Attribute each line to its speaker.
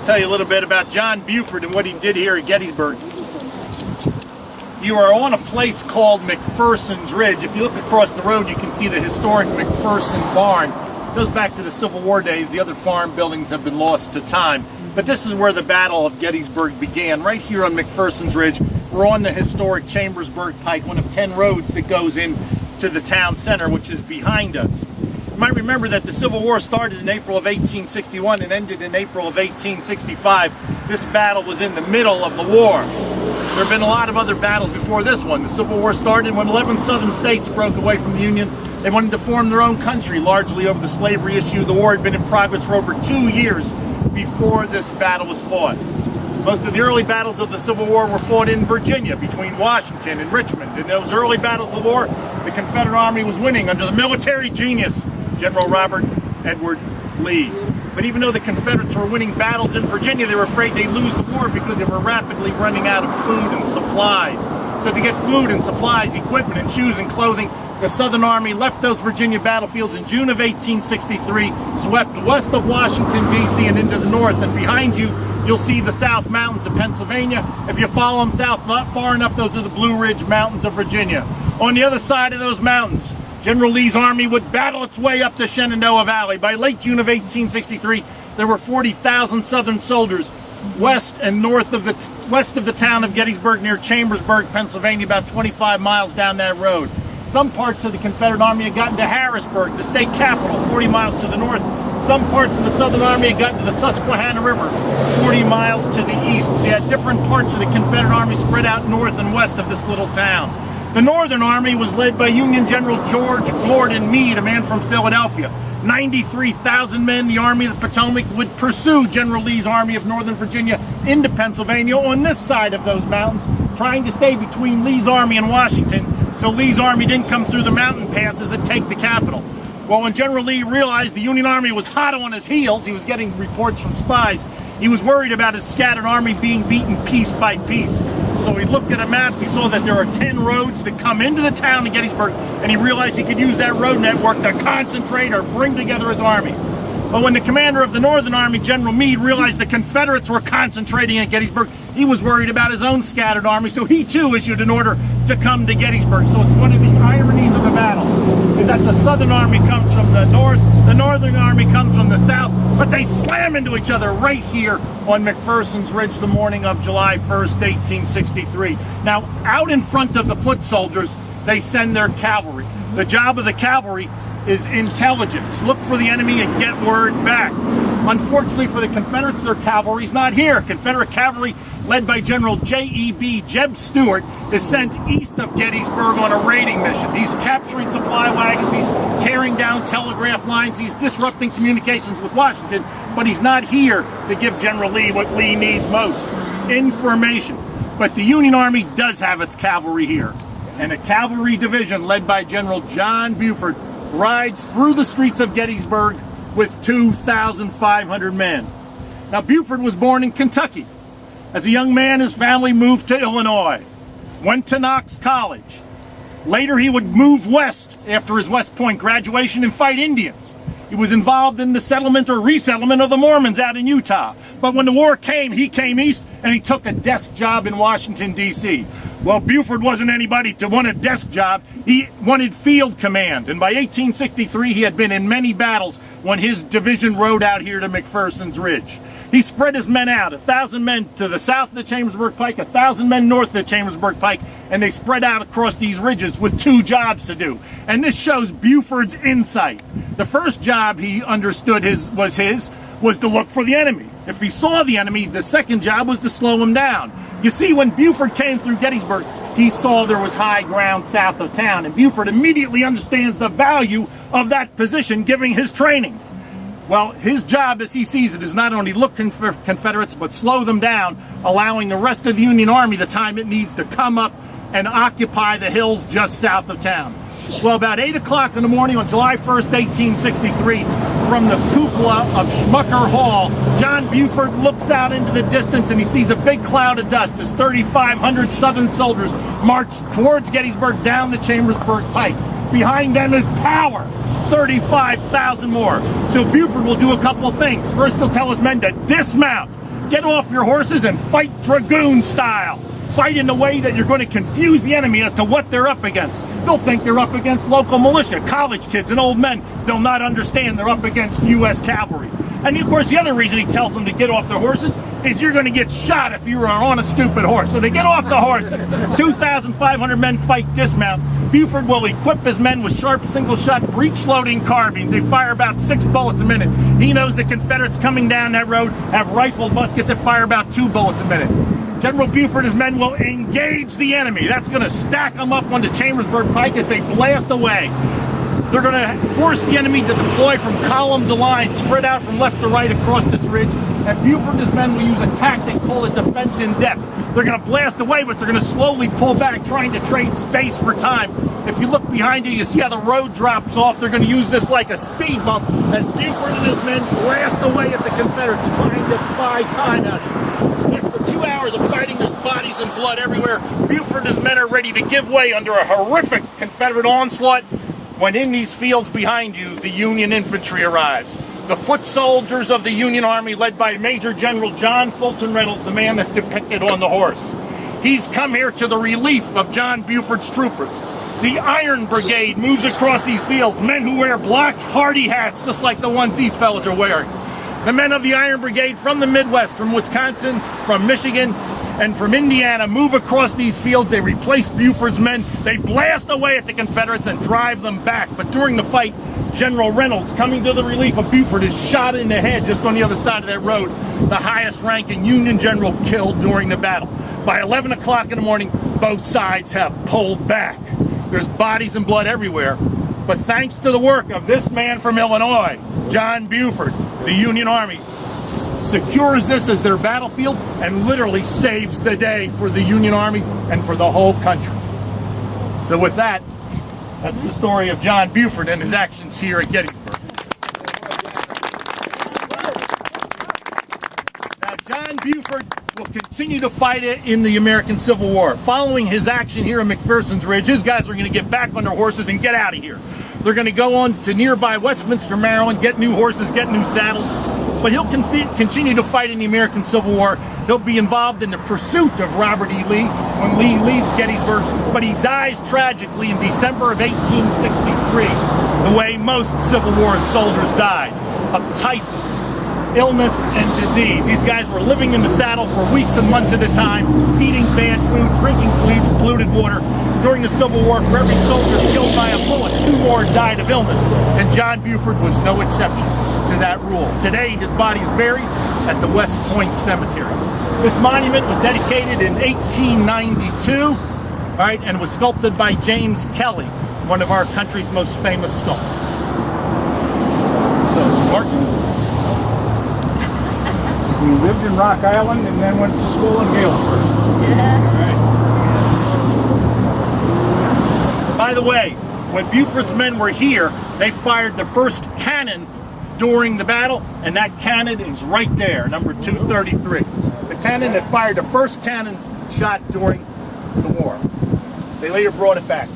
Speaker 1: tell you a little bit about John Buford and what he did here at Gettysburg. You are on a place called McPherson's Ridge. If you look across the road, you can see the historic McPherson barn. It goes back to the Civil War days. The other farm buildings have been lost to time. But this is where the Battle of Gettysburg began, right here on McPherson's Ridge. We're on the historic Chambersburg Pike, one of 10 roads that goes into the town center, which is behind us. You might remember that the Civil War started in April of 1861 and ended in April of 1865. This battle was in the middle of the war. There have been a lot of other battles before this one. The Civil War started when 11 southern states broke away from the Union. They wanted to form their own country, largely over the slavery issue. The war had been in progress for over 2 years before this battle was fought. Most of the early battles of the Civil War were fought in Virginia, between Washington and Richmond. In those early battles of the war, the Confederate Army was winning under the military genius, General Robert Edward Lee. But even though the Confederates were winning battles in Virginia, they were afraid they'd lose the war because they were rapidly running out of food and supplies. So to get food and supplies, equipment and shoes and clothing, the Southern Army left those Virginia battlefields in June of 1863, swept west of Washington, D.C. and into the north. And behind you, you'll see the South Mountains of Pennsylvania. If you follow them south not far enough, those are the Blue Ridge Mountains of Virginia. On the other side of those mountains, General Lee's army would battle its way up the Shenandoah Valley. By late June of 1863, there were 40,000 Southern soldiers west and north of the town of Gettysburg, near Chambersburg, Pennsylvania, about 25 miles down that road. Some parts of the Confederate Army had gotten to Harrisburg, the state capital, 40 miles to the north. Some parts of the Southern Army had gotten to the Susquehanna River, 40 miles to the east. So you had different parts of the Confederate Army spread out north and west of this little town. The Northern Army was led by Union General George Gordon Meade, a man from Philadelphia. 93,000 men, the Army of the Potomac, would pursue General Lee's Army of Northern Virginia into Pennsylvania on this side of those mountains, trying to stay between Lee's Army and Washington, so Lee's Army didn't come through the mountain passes and take the capital. Well, when General Lee realized the Union Army was hot on his heels, he was getting reports from spies, he was worried about his scattered army being beaten piece by piece. So he looked at a map, he saw that there are 10 roads that come into the town of Gettysburg, and he realized he could use that road network to concentrate or bring together his army. But when the commander of the Northern Army, General Meade, realized the Confederates were concentrating at Gettysburg, he was worried about his own scattered army, so he too issued an order to come to Gettysburg. So it's one of the ironies of the battle, is that the Southern Army comes from the north, the Northern Army comes from the south, but they slam into each other right here on McPherson's Ridge the morning of July 1st, 1863. Now, out in front of the foot soldiers, they send their cavalry. The job of the cavalry is intelligence. Look for the enemy and get word back. Unfortunately for the Confederates, their cavalry's not here. Confederate cavalry, led by General J.E.B. Jeb Stuart, is sent east of Gettysburg on a raiding mission. He's capturing supply wagons, he's tearing down telegraph lines, he's disrupting communications with Washington, but he's not here to give General Lee what Lee needs most: information. But the Union Army does have its cavalry here, and a cavalry division led by General John Buford rides through the streets of Gettysburg with 2,500 men. Now, Buford was born in Kentucky. As a young man, his family moved to Illinois, went to Knox College. Later, he would move west after his West Point graduation and fight Indians. He was involved in the settlement or resettlement of the Mormons out in Utah. But when the war came, he came east and he took a desk job in Washington, D.C. Well, Buford wasn't anybody to want a desk job. He wanted field command. And by 1863, he had been in many battles when his division rode out here to McPherson's Ridge. He spread his men out, 1,000 men to the south of the Chambersburg Pike, 1,000 men north of the Chambersburg Pike, and they spread out across these ridges with 2 jobs to do. And this shows Buford's insight. The first job he understood was to look for the enemy. If he saw the enemy, the second job was to slow him down. You see, when Buford came through Gettysburg, he saw there was high ground south of town, and Buford immediately understands the value of that position, given his training. Well, his job, as he sees it, is not only look for Confederates, but slow them down, allowing the rest of the Union Army the time it needs to come up and occupy the hills just south of town. Well, about 8 o'clock in the morning on July 1st, 1863, from the cupola of Schmucker Hall, John Buford looks out into the distance and he sees a big cloud of dust as 3,500 Southern soldiers march towards Gettysburg down the Chambersburg Pike. Behind them is power, 35,000 more. So Buford will do a couple of things. First, he'll tell his men to dismount. Get off your horses and fight dragoon style. Fight in a way that you're going to confuse the enemy as to what they're up against. They'll think they're up against local militia, college kids and old men. They'll not understand they're up against U.S. cavalry. And of course, the other reason he tells them to get off their horses is you're going to get shot if you are on a stupid horse. So they get off the horses. 2,500 men fight dismount. Buford will equip his men with sharp single-shot breech-loading carbines. They fire about 6 bullets a minute. He knows the Confederates coming down that road have rifled muskets that fire about 2 bullets a minute. General Buford and his men will engage the enemy. That's going to stack them up on the Chambersburg Pike as they blast away. They're going to force the enemy to deploy from column to line, spread out from left to right across this ridge. And Buford and his men will use a tactic called a defense in depth. They're going to blast away, but they're going to slowly pull back, trying to trade space for time. If you look behind you, you see how the road drops off. They're going to use this like a speed bump as Buford and his men blast away at the Confederates, trying to buy time out here. After 2 hours of fighting, there's bodies and blood everywhere. Buford and his men are ready to give way under a horrific Confederate onslaught. When in these fields behind you, the Union infantry arrives. The foot soldiers of the Union Army, led by Major General John Fulton Reynolds, the man that's depicted on the horse. He's come here to the relief of John Buford's troopers. The Iron Brigade moves across these fields, men who wear black, hardy hats, just like the ones these fellas are wearing. The men of the Iron Brigade from the Midwest, from Wisconsin, from Michigan, and from Indiana move across these fields. They replace Buford's men. They blast away at the Confederates and drive them back. But during the fight, General Reynolds, coming to the relief of Buford, is shot in the head just on the other side of that road. The highest ranking Union general killed during the battle. By 11 o'clock in the morning, both sides have pulled back. There's bodies and blood everywhere. But thanks to the work of this man from Illinois, John Buford, the Union Army secures this as their battlefield and literally saves the day for the Union Army and for the whole country. So with that, that's the story of John Buford and his actions here at Gettysburg. Now, John Buford will continue to fight in the American Civil War. Following his action here in McPherson's Ridge, his guys are going to get back on their horses and get out of here. They're going to go on to nearby Westminster, Maryland, get new horses, get new saddles. But he'll continue to fight in the American Civil War. He'll be involved in the pursuit of Robert E. Lee when Lee leaves Gettysburg, but he dies tragically in December of 1863, the way most Civil War soldiers died, of typhus, illness, and disease. These guys were living in the saddle for weeks and months at a time, eating bad food, drinking polluted water. During the Civil War, for every soldier killed by a bullet, 2 more died of illness, and John Buford was no exception to that rule. Today, his body is buried at the West Point Cemetery. This monument was dedicated in 1892, right, and was sculpted by James Kelly, one of our country's most famous sculptors. So, Mark?
Speaker 2: We lived in Rock Island and then went to school in Galesburg.
Speaker 3: Yeah.
Speaker 2: All right.
Speaker 1: By the way, when Buford's men were here, they fired the first cannon during the battle, and that cannon is right there, number 233. The cannon that fired the first cannon shot during the war. They later brought it back.